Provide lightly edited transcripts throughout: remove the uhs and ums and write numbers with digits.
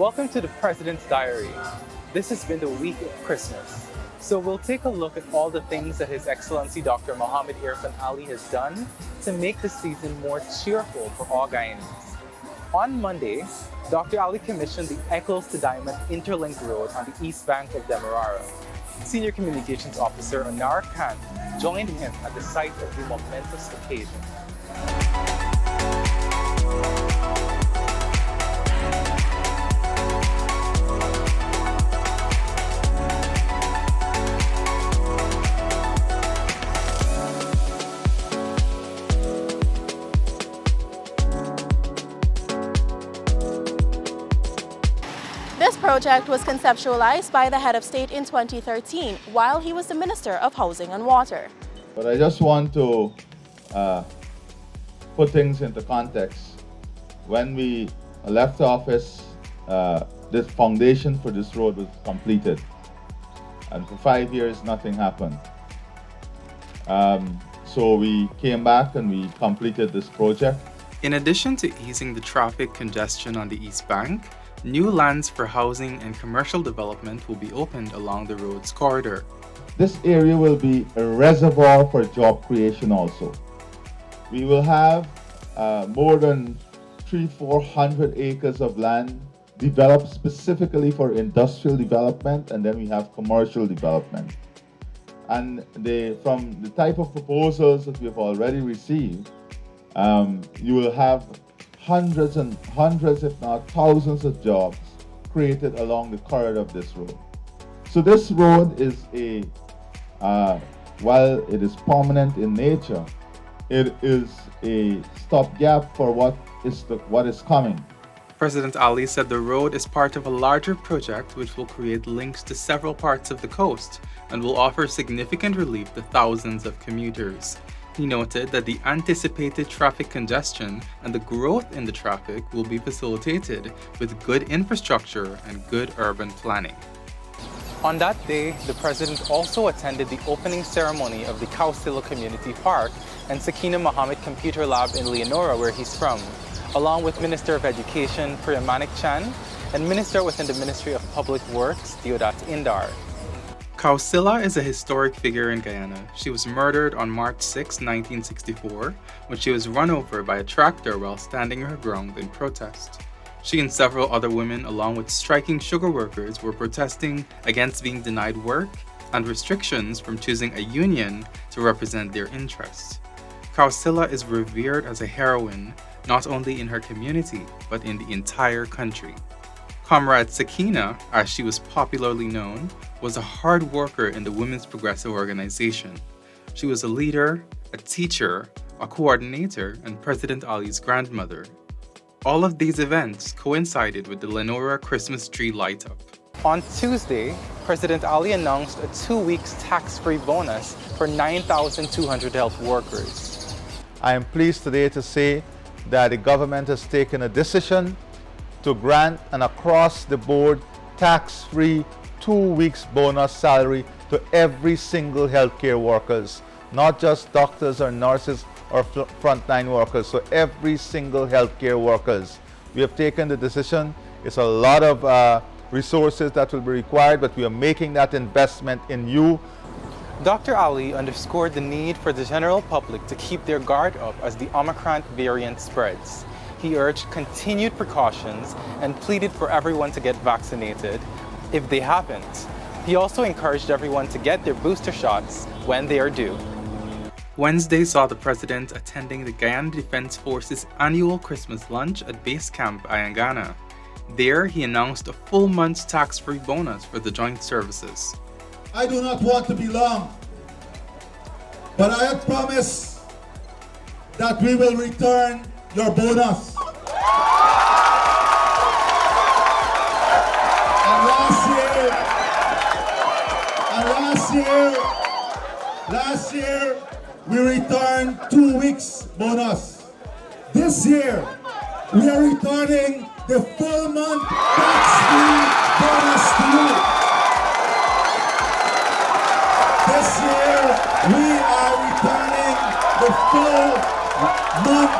Welcome to the President's Diary. This has been the week of Christmas, so we'll take a look at all the things that His Excellency Dr. Mohammed Irfaan Ali has done to make the season more cheerful for all Guyanese. On Monday, Dr. Ali commissioned the Eccles to Diamond Interlink Road on the east bank of Demerara. Senior Communications Officer Anar Khan joined him at the site of the momentous occasion. This project was conceptualized by the head of state in 2013 while he was the Minister of Housing and Water. But I just want to put things into context. When we left office, this foundation for this road was completed. And for 5 years, nothing happened. So we came back and we completed this project. In addition to easing the traffic congestion on the East Bank, new lands for housing and commercial development will be opened along the road's corridor. This area will be a reservoir for job creation also. We will have more than 300-400 acres of land developed specifically for industrial development, and then we have commercial development. And from the type of proposals that we have already received, you will have hundreds and hundreds, if not thousands of jobs created along the corridor of this road. So this road is while it is permanent in nature, it is a stopgap for what is coming. President Ali said the road is part of a larger project which will create links to several parts of the coast and will offer significant relief to thousands of commuters. He noted that the anticipated traffic congestion and the growth in the traffic will be facilitated with good infrastructure and good urban planning. On that day, the President also attended the opening ceremony of the Kausila Community Park and Sakina Muhammad Computer Lab in Leonora, where he's from, along with Minister of Education Priyamanik Chan and Minister within the Ministry of Public Works Deodat Indar. Kausila is a historic figure in Guyana. She was murdered on March 6, 1964, when she was run over by a tractor while standing her ground in protest. She and several other women, along with striking sugar workers, were protesting against being denied work and restrictions from choosing a union to represent their interests. Kausila is revered as a heroine, not only in her community, but in the entire country. Comrade Sakina, as she was popularly known, was a hard worker in the Women's Progressive Organization. She was a leader, a teacher, a coordinator, and President Ali's grandmother. All of these events coincided with the Leonora Christmas tree light-up. On Tuesday, President Ali announced a 2-week tax-free bonus for 9,200 health workers. I am pleased today to say that the government has taken a decision to grant an across-the-board tax-free 2 weeks bonus salary to every single healthcare workers, not just doctors or nurses or frontline workers, so every single healthcare workers. We have taken the decision. It's a lot of resources that will be required, but we are making that investment in you. Dr. Ali underscored the need for the general public to keep their guard up as the Omicron variant spreads. He urged continued precautions and pleaded for everyone to get vaccinated if they haven't. He also encouraged everyone to get their booster shots when they are due. Wednesday saw the President attending the Guyana Defense Force's annual Christmas lunch at Base Camp Ayangana. There, he announced a full month's tax-free bonus for the joint services. I do not want to be long, but I have promised that we will return your bonus. And last year, we returned 2 weeks bonus. This year, we are returning the full month tax-free bonus to you. This year, we are returning the full month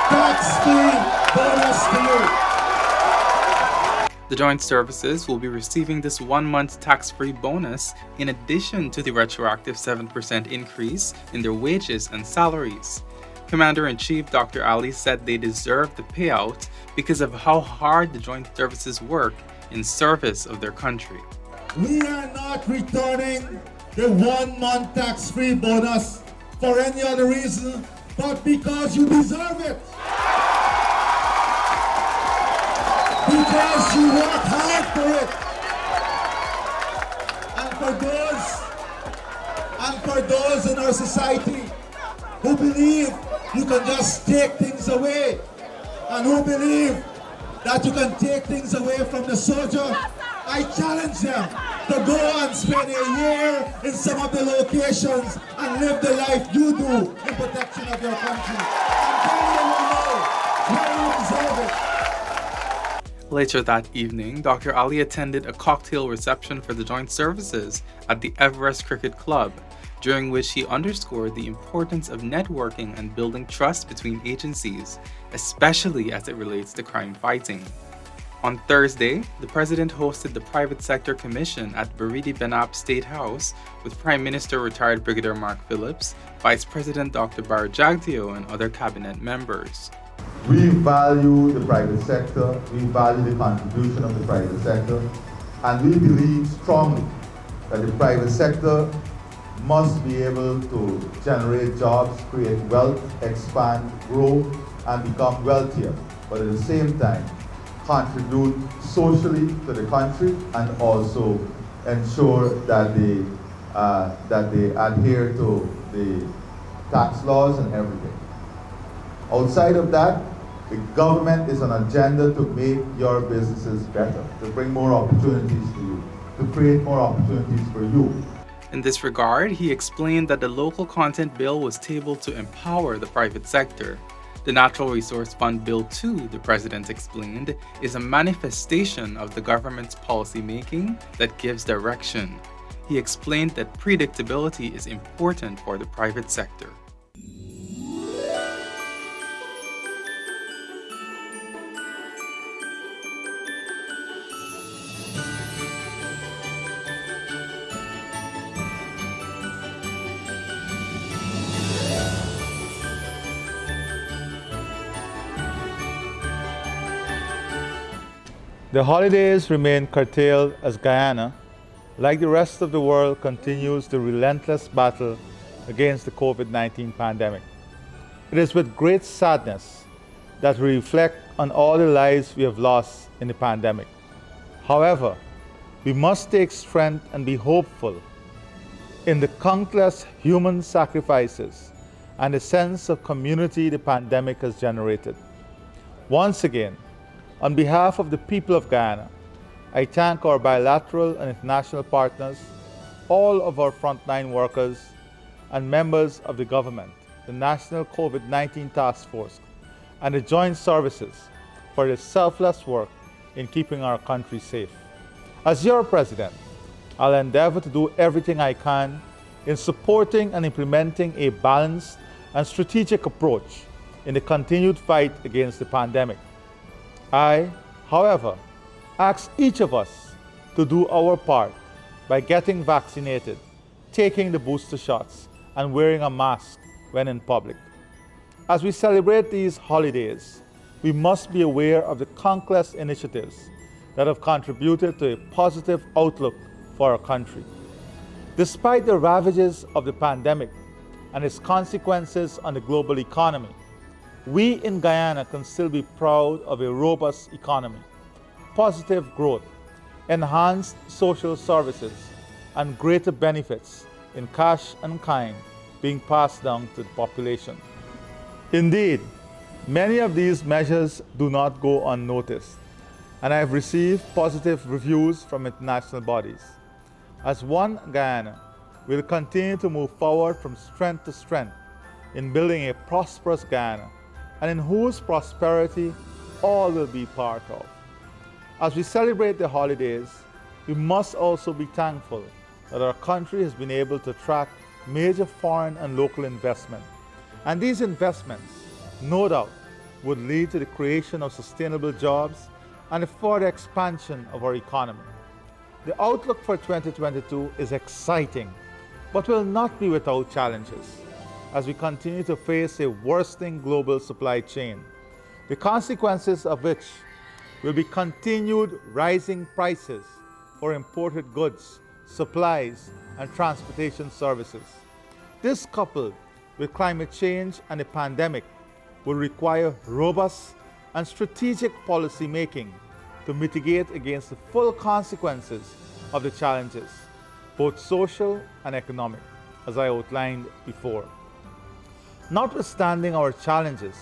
tax-free bonus to you. The joint services will be receiving this 1-month tax-free bonus in addition to the retroactive 7% increase in their wages and salaries. Commander-in-Chief Dr. Ali said they deserve the payout because of how hard the joint services work in service of their country. We are not returning the 1-month tax-free bonus for any other reason but because you deserve it. Because you work hard for it. And for those in our society who believe you can just take things away, and who believe that you can take things away from the soldier, I challenge them to go and spend a year in some of the locations and live the life you do in protection of your country. And then you will know where you deserve it. Later that evening, Dr. Ali attended a cocktail reception for the joint services at the Everest Cricket Club, during which he underscored the importance of networking and building trust between agencies, especially as it relates to crime fighting. On Thursday, the president hosted the Private Sector Commission at Baridi Benap State House with Prime Minister retired Brigadier Mark Phillips, Vice President Dr. Bar Jagdeo, and other cabinet members. We value the private sector, we value the contribution of the private sector, and we believe strongly that the private sector must be able to generate jobs, create wealth, expand, grow, and become wealthier, but at the same time contribute socially to the country and also ensure that they adhere to the tax laws and everything. Outside of that, the government is on an agenda to make your businesses better, to bring more opportunities to you, to create more opportunities for you. In this regard, he explained that the local content bill was tabled to empower the private sector. The Natural Resource Fund Bill 2, the president explained, is a manifestation of the government's policy making that gives direction. He explained that predictability is important for the private sector. The holidays remain curtailed as Guyana, like the rest of the world, continues the relentless battle against the COVID-19 pandemic. It is with great sadness that we reflect on all the lives we have lost in the pandemic. However, we must take strength and be hopeful in the countless human sacrifices and the sense of community the pandemic has generated. Once again, on behalf of the people of Guyana, I thank our bilateral and international partners, all of our frontline workers, and members of the government, the National COVID-19 Task Force, and the joint services for their selfless work in keeping our country safe. As your president, I'll endeavor to do everything I can in supporting and implementing a balanced and strategic approach in the continued fight against the pandemic. I, however, ask each of us to do our part by getting vaccinated, taking the booster shots, and wearing a mask when in public. As we celebrate these holidays, we must be aware of the countless initiatives that have contributed to a positive outlook for our country. Despite the ravages of the pandemic and its consequences on the global economy, we in Guyana can still be proud of a robust economy, positive growth, enhanced social services, and greater benefits in cash and kind being passed down to the population. Indeed, many of these measures do not go unnoticed, and I have received positive reviews from international bodies. As one Guyana, we will continue to move forward from strength to strength in building a prosperous Guyana, and in whose prosperity all will be part of. As we celebrate the holidays, we must also be thankful that our country has been able to attract major foreign and local investment. And these investments, no doubt, would lead to the creation of sustainable jobs and the further expansion of our economy. The outlook for 2022 is exciting, but will not be without challenges as we continue to face a worsening global supply chain, the consequences of which will be continued rising prices for imported goods, supplies, and transportation services. This, coupled with climate change and the pandemic, will require robust and strategic policy making to mitigate against the full consequences of the challenges, both social and economic, as I outlined before. Notwithstanding our challenges,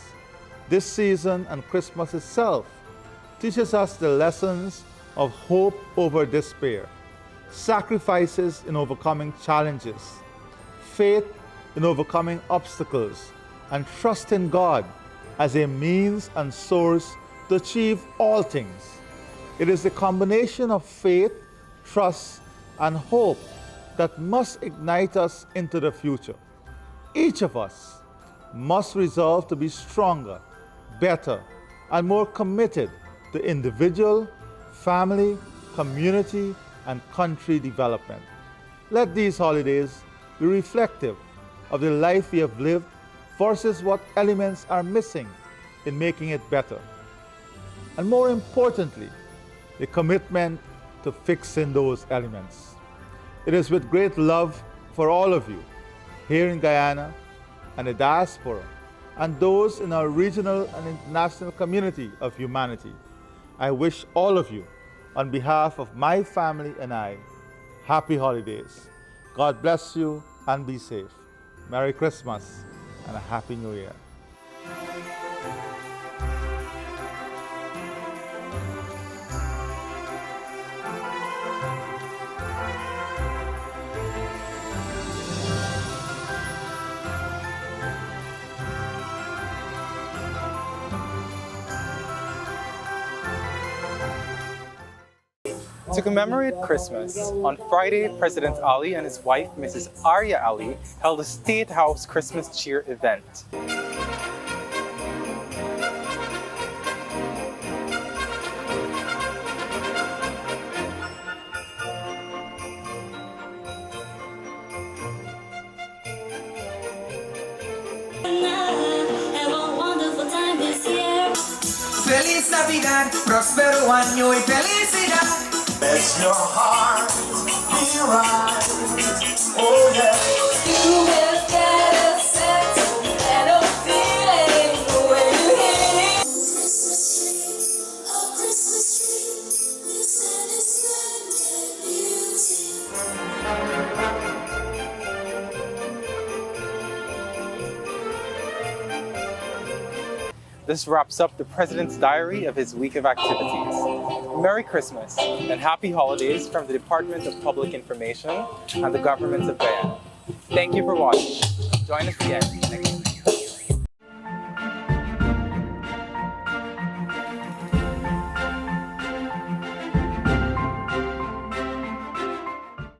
this season and Christmas itself teaches us the lessons of hope over despair, sacrifices in overcoming challenges, faith in overcoming obstacles, and trust in God as a means and source to achieve all things. It is the combination of faith, trust, and hope that must ignite us into the future. Each of us must resolve to be stronger, better, and more committed to individual, family, community, and country development. Let these holidays be reflective of the life we have lived versus what elements are missing in making it better. And more importantly, the commitment to fixing those elements. It is with great love for all of you here in Guyana and the diaspora and those in our regional and international community of humanity. I wish all of you, on behalf of my family and I, happy holidays. God bless you and be safe. Merry Christmas and a Happy New Year. To commemorate Christmas, on Friday, President Ali and his wife, Mrs. Arya Ali, held a State House Christmas cheer event. Feliz Navidad, próspero año y felicidad. Let your heart be right. Oh yeah. You will get a sense and a feeling when you hear it. Christmas tree, listen, it's This wraps up the President's diary of his week of activities. Merry Christmas and Happy Holidays from the Department of Public Information and the Government of Guyana. Thank you for watching. Join us again next week.